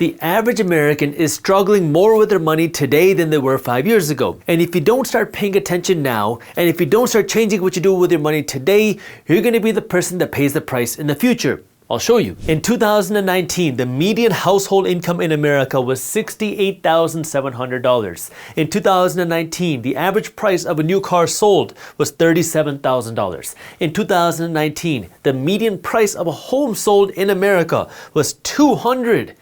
The average American is struggling more with their money today than they were 5 years ago. And if you don't start paying attention now, and if you don't start changing what you do with your money today, you're going to be the person that pays the price in the future. I'll show you. In 2019, the median household income in America was $68,700. In 2019, the average price of a new car sold was $37,000. In 2019, the median price of a home sold in America was $269,000.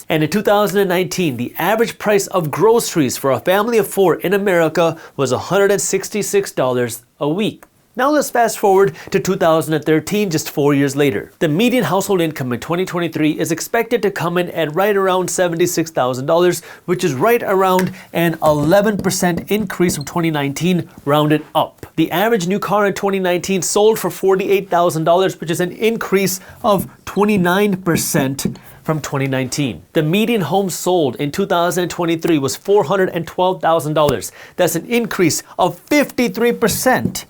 And in 2019, the average price of groceries for a family of 4 in America was $166 a week. Now let's fast forward to 2013, just 4 years later. The median household income in 2023 is expected to come in at right around $76,000, which is right around an 11% increase from 2019, rounded up. The average new car in 2019 sold for $48,000, which is an increase of 29% from 2019. The median home sold in 2023 was $412,000. That's an increase of 53%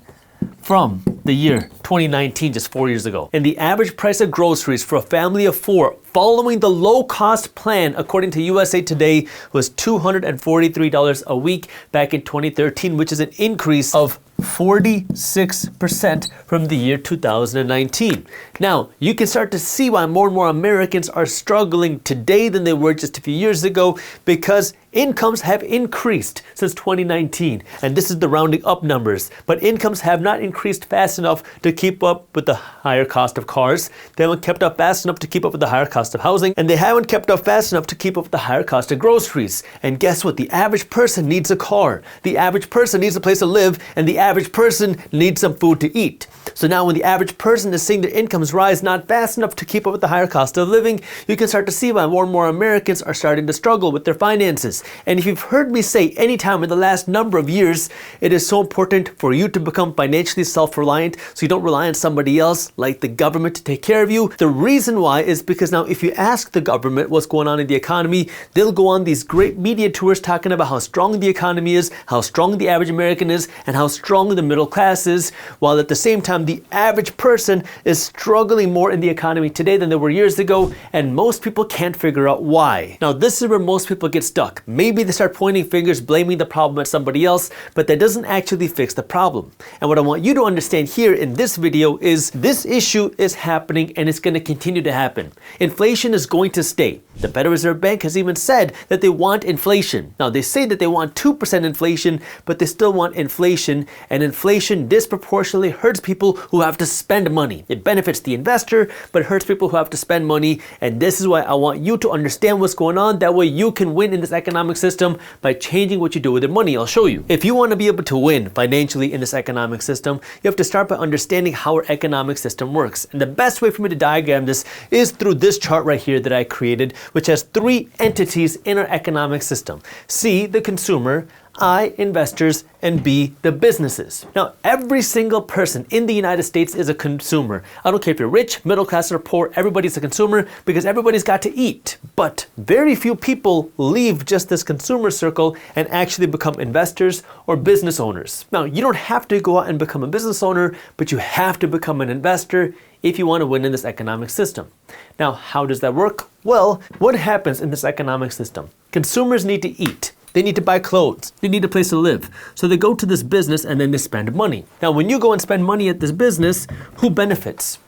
from the year 2019, just 4 years ago. And the average price of groceries for a family of 4 following the low-cost plan, according to USA Today, was $243 a week back in 2013, which is an increase of 46% from the year 2019. Now, you can start to see why more and more Americans are struggling today than they were just a few years ago, because incomes have increased since 2019, and this is the rounding up numbers, but incomes have not increased fast enough to keep up with the higher cost of cars. They haven't kept up fast enough to keep up with the higher cost of housing, and they haven't kept up fast enough to keep up with the higher cost of groceries. And guess what? The average person needs a car. The average person needs a place to live, and the average person needs some food to eat. So now when the average person is seeing their incomes rise not fast enough to keep up with the higher cost of living, you can start to see why more and more Americans are starting to struggle with their finances. And if you've heard me say any time in the last number of years, it is so important for you to become financially self-reliant so you don't rely on somebody else like the government to take care of you. The reason why is because now if you ask the government what's going on in the economy, they'll go on these great media tours talking about how strong the economy is, how strong the average American is, and how strong the middle class is, while at the same time the average person is struggling more in the economy today than they were years ago, and most people can't figure out why. Now this is where most people get stuck. Maybe they start pointing fingers, blaming the problem at somebody else, but that doesn't actually fix the problem. And what I want you to understand here in this video is this issue is happening and it's going to continue to happen. Inflation is going to stay. The Federal Reserve Bank has even said that they want inflation. Now they say that they want 2% inflation, but they still want inflation, and inflation disproportionately hurts people who have to spend money. It benefits the investor, but it hurts people who have to spend money, and this is why I want you to understand what's going on. That way you can win in this economic system by changing what you do with your money. I'll show you. If you want to be able to win financially in this economic system, you have to start by understanding how our economic system works. And the best way for me to diagram this is through this chart right here that I created, which has 3 entities in our economic system. C, the consumer, I, investors, and B, the businesses. Now, every single person in the United States is a consumer. I don't care if you're rich, middle class, or poor, everybody's a consumer because everybody's got to eat. But very few people leave just this consumer circle and actually become investors or business owners. Now, you don't have to go out and become a business owner, but you have to become an investor if you want to win in this economic system. Now, how does that work? Well, what happens in this economic system? Consumers need to eat. They need to buy clothes. They need a place to live. So they go to this business and then they spend money. Now, when you go and spend money at this business, who benefits?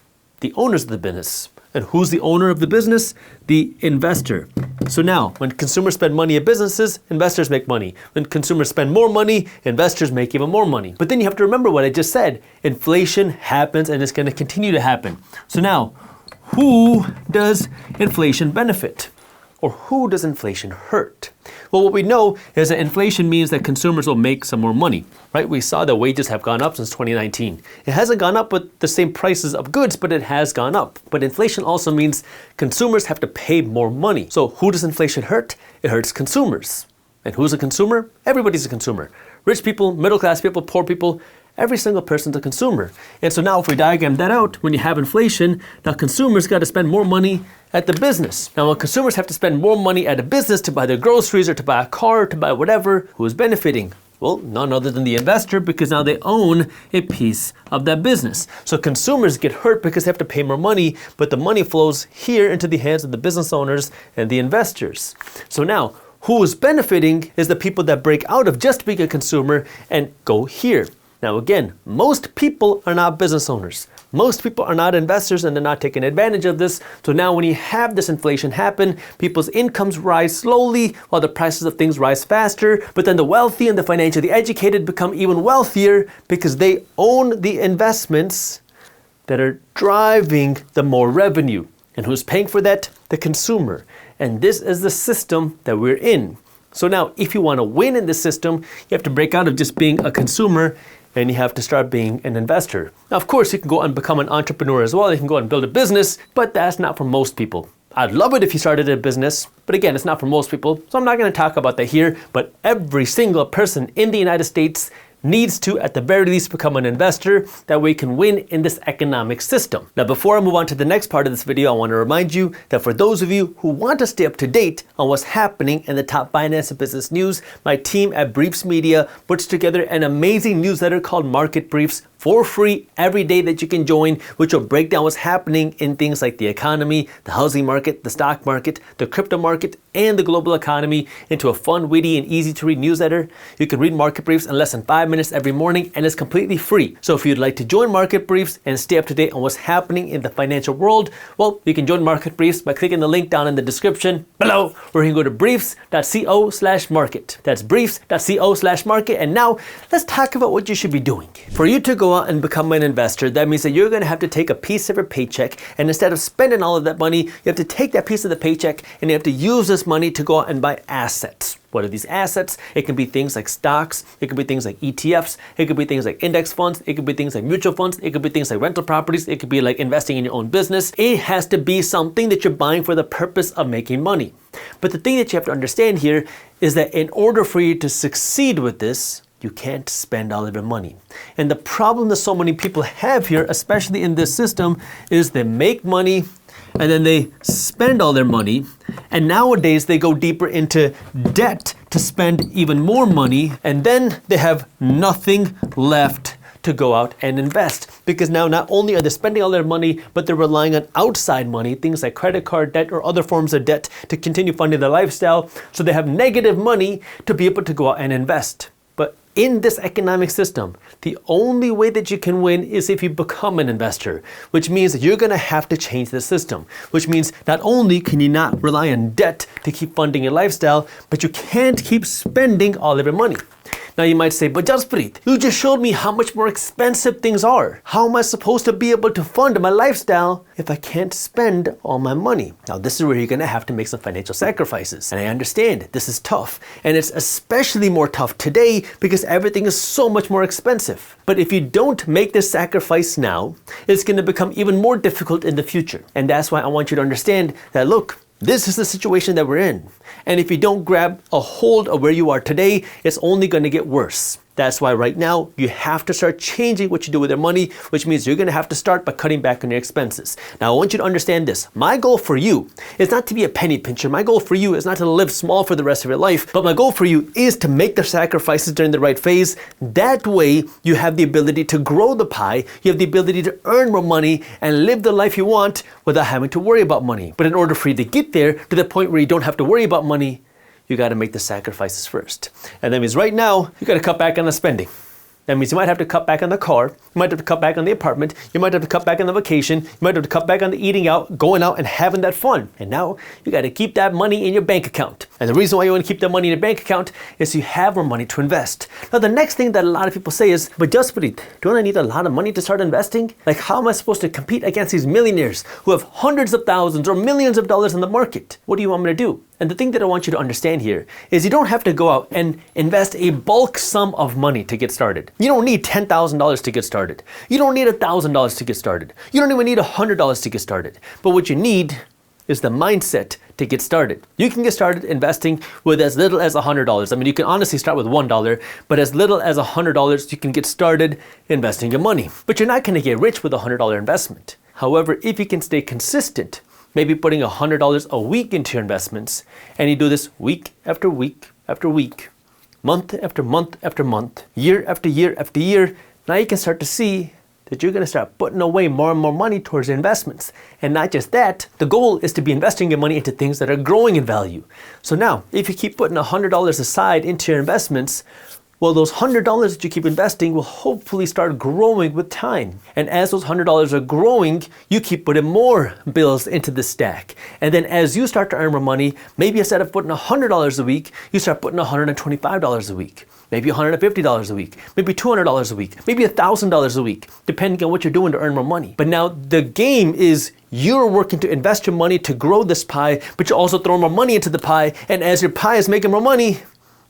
The owners of the business. And who's the owner of the business? The investor. So now, when consumers spend money at businesses, investors make money. When consumers spend more money, investors make even more money. But then you have to remember what I just said. Inflation happens and it's going to continue to happen. So now, who does inflation benefit? Or who does inflation hurt? Well, what we know is that inflation means that consumers will make some more money, right? We saw that wages have gone up since 2019. It hasn't gone up with the same prices of goods, but it has gone up. But inflation also means consumers have to pay more money. So who does inflation hurt? It hurts consumers. And who's a consumer? Everybody's a consumer. Rich people, middle class people, poor people, every single person's a consumer. And so now if we diagram that out, when you have inflation, now consumers got to spend more money at the business. Now when consumers have to spend more money at a business to buy their groceries or to buy a car or to buy whatever, who is benefiting? Well, none other than the investor, because now they own a piece of that business. So consumers get hurt because they have to pay more money, but the money flows here into the hands of the business owners and the investors. So now, who is benefiting is the people that break out of just being a consumer and go here. Now again, most people are not business owners. Most people are not investors, and they're not taking advantage of this. So now when you have this inflation happen, people's incomes rise slowly while the prices of things rise faster. But then the wealthy and the financially educated become even wealthier because they own the investments that are driving the more revenue. And who's paying for that? The consumer. And this is the system that we're in. So now if you want to win in this system, you have to break out of just being a consumer, and you have to start being an investor. Now, of course, you can go and become an entrepreneur as well. You can go and build a business, but that's not for most people. I'd love it if you started a business, but again, it's not for most people. So I'm not going to talk about that here, but every single person in the United States needs to, at the very least, become an investor. That way you can win in this economic system. Now, before I move on to the next part of this video, I want to remind you that for those of you who want to stay up to date on what's happening in the top finance and business news, my team at Briefs Media puts together an amazing newsletter called Market Briefs for free every day that you can join, which will break down what's happening in things like the economy, the housing market, the stock market, the crypto market, and the global economy into a fun, witty, and easy to read newsletter. You can read Market Briefs in less than 5 minutes every morning, and it's completely free. So if you'd like to join Market Briefs and stay up to date on what's happening in the financial world, well, you can join Market Briefs by clicking the link down in the description below, where you can go to briefs.co/market. That's briefs.co/market. And now let's talk about what you should be doing. For you to go out and become an investor, that means that you're going to have to take a piece of your paycheck, and instead of spending all of that money, you have to take that piece of the paycheck and you have to use this money to go out and buy assets. What are these assets? It can be things like stocks, it could be things like ETFs, it could be things like index funds, it could be things like mutual funds, it could be things like rental properties, it could be like investing in your own business. It has to be something that you're buying for the purpose of making money. But the thing that you have to understand here is that in order for you to succeed with this, you can't spend all of your money. And the problem that so many people have here, especially in this system, is they make money and then they spend all their money. And nowadays they go deeper into debt to spend even more money. And then they have nothing left to go out and invest. Because now not only are they spending all their money, but they're relying on outside money, things like credit card debt or other forms of debt, to continue funding their lifestyle. So they have negative money to be able to go out and invest. But in this economic system, the only way that you can win is if you become an investor, which means that you're going to have to change the system, which means not only can you not rely on debt to keep funding your lifestyle, but you can't keep spending all of your money. Now you might say, but Jaspreet, you just showed me how much more expensive things are. How am I supposed to be able to fund my lifestyle if I can't spend all my money? Now this is where you're going to have to make some financial sacrifices. And I understand this is tough. And it's especially more tough today because everything is so much more expensive. But if you don't make this sacrifice now, it's going to become even more difficult in the future. And that's why I want you to understand that, look, this is the situation that we're in. And if you don't grab a hold of where you are today, it's only going to get worse. That's why right now you have to start changing what you do with your money, which means you're going to have to start by cutting back on your expenses. Now I want you to understand this. My goal for you is not to be a penny pincher. My goal for you is not to live small for the rest of your life, but my goal for you is to make the sacrifices during the right phase. That way you have the ability to grow the pie, you have the ability to earn more money and live the life you want without having to worry about money. But in order for you to get there to the point where you don't have to worry about money, you got to make the sacrifices first. And that means right now, you got to cut back on the spending. That means you might have to cut back on the car, you might have to cut back on the apartment, you might have to cut back on the vacation, you might have to cut back on the eating out, going out and having that fun. And now you got to keep that money in your bank account. And the reason why you want to keep that money in your bank account is so you have more money to invest. Now the next thing that a lot of people say is, but Jaspreet, don't I need a lot of money to start investing? Like how am I supposed to compete against these millionaires who have hundreds of thousands or millions of dollars in the market? What do you want me to do? And the thing that I want you to understand here is you don't have to go out and invest a bulk sum of money to get started. You don't need $10,000 to get started. You don't need $1,000 to get started. You don't even need $100 to get started. But what you need is the mindset to get started. You can get started investing with as little as $100. I mean, you can honestly start with $1, but as little as $100, you can get started investing your money. But you're not going to get rich with a $100 investment. However, if you can stay consistent, maybe putting $100 a week into your investments, and you do this week after week after week, month after month after month, year after year after year, now you can start to see that you're going to start putting away more and more money towards your investments. And not just that, the goal is to be investing your money into things that are growing in value. So now, if you keep putting $100 aside into your investments, well, those $100 that you keep investing will hopefully start growing with time. And as those $100 are growing, you keep putting more bills into the stack. And then as you start to earn more money, maybe instead of putting $100 a week, you start putting $125 a week. Maybe $150 a week, maybe $200 a week, maybe $1,000 a week, depending on what you're doing to earn more money. But now the game is you're working to invest your money to grow this pie, but you're also throwing more money into the pie. And as your pie is making more money,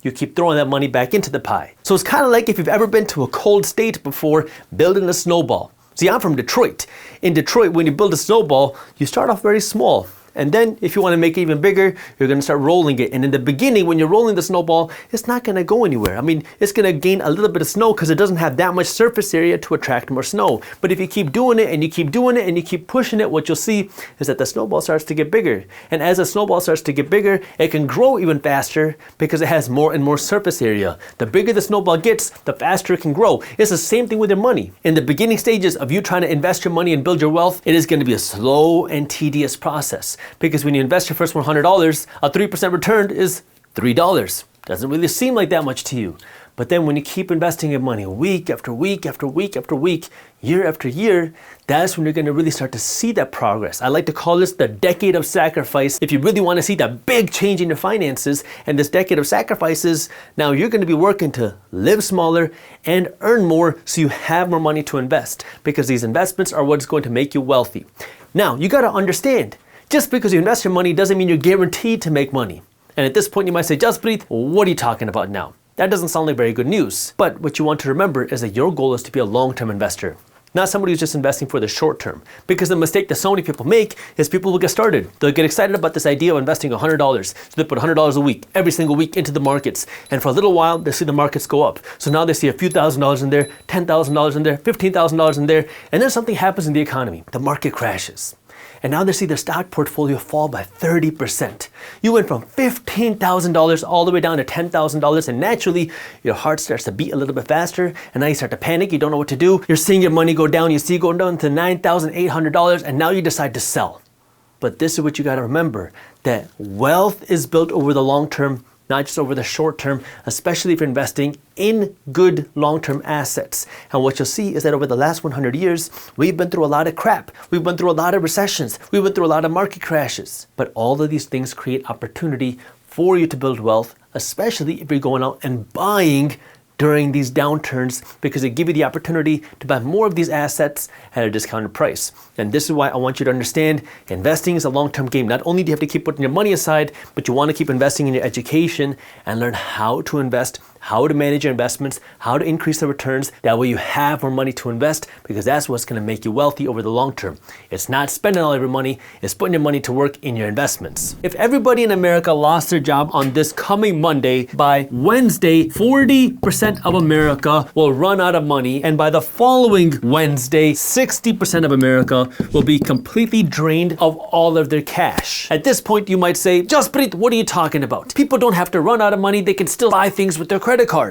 you keep throwing that money back into the pie. So it's kind of like if you've ever been to a cold state before, building a snowball. See, I'm from Detroit. In Detroit, when you build a snowball, you start off very small. And then if you want to make it even bigger, you're going to start rolling it. And in the beginning, when you're rolling the snowball, it's not going to go anywhere. I mean, it's going to gain a little bit of snow because it doesn't have that much surface area to attract more snow. But if you keep doing it and you keep doing it and you keep pushing it, what you'll see is that the snowball starts to get bigger. And as the snowball starts to get bigger, it can grow even faster because it has more and more surface area. The bigger the snowball gets, the faster it can grow. It's the same thing with your money. In the beginning stages of you trying to invest your money and build your wealth, it is going to be a slow and tedious process. Because when you invest your first $100, a 3% return is $3. Doesn't really seem like that much to you. But then when you keep investing your money week after week after week after week, year after year, that's when you're going to really start to see that progress. I like to call this the decade of sacrifice. If you really want to see that big change in your finances and this decade of sacrifices, now you're going to be working to live smaller and earn more so you have more money to invest, because these investments are what's going to make you wealthy. Now, you got to understand, just because you invest your money doesn't mean you're guaranteed to make money. And at this point you might say, Jaspreet, what are you talking about now? That doesn't sound like very good news. But what you want to remember is that your goal is to be a long-term investor, not somebody who's just investing for the short term. Because the mistake that so many people make is people will get started. They'll get excited about this idea of investing $100. So they put $100 a week, every single week into the markets. And for a little while, they see the markets go up. So now they see a few $1,000s in there, $10,000 in there, $15,000 in there. And then something happens in the economy. The market crashes. And now they see their stock portfolio fall by 30%. You went from $15,000 all the way down to $10,000, and naturally your heart starts to beat a little bit faster, and now you start to panic, you don't know what to do. You're seeing your money go down, you see it going down to $9,800, and now you decide to sell. But this is what you got to remember, that wealth is built over the long term, not just over the short term, especially if you're investing in good long-term assets. And what you'll see is that over the last 100 years, we've been through a lot of crap. We've been through a lot of recessions. We've been through a lot of market crashes. But all of these things create opportunity for you to build wealth, especially if you're going out and buying during these downturns, because they give you the opportunity to buy more of these assets at a discounted price. And this is why I want you to understand investing is a long-term game. Not only do you have to keep putting your money aside, but you want to keep investing in your education and learn how to invest, how to manage your investments, how to increase the returns. That way you have more money to invest, because that's what's going to make you wealthy over the long term. It's not spending all of your money, it's putting your money to work in your investments. If everybody in America lost their job on this coming Monday, by Wednesday, 40% of America will run out of money. And by the following Wednesday, 60% of America will be completely drained of all of their cash. At this point, you might say, Jaspreet, what are you talking about? People don't have to run out of money. They can still buy things with their credit card.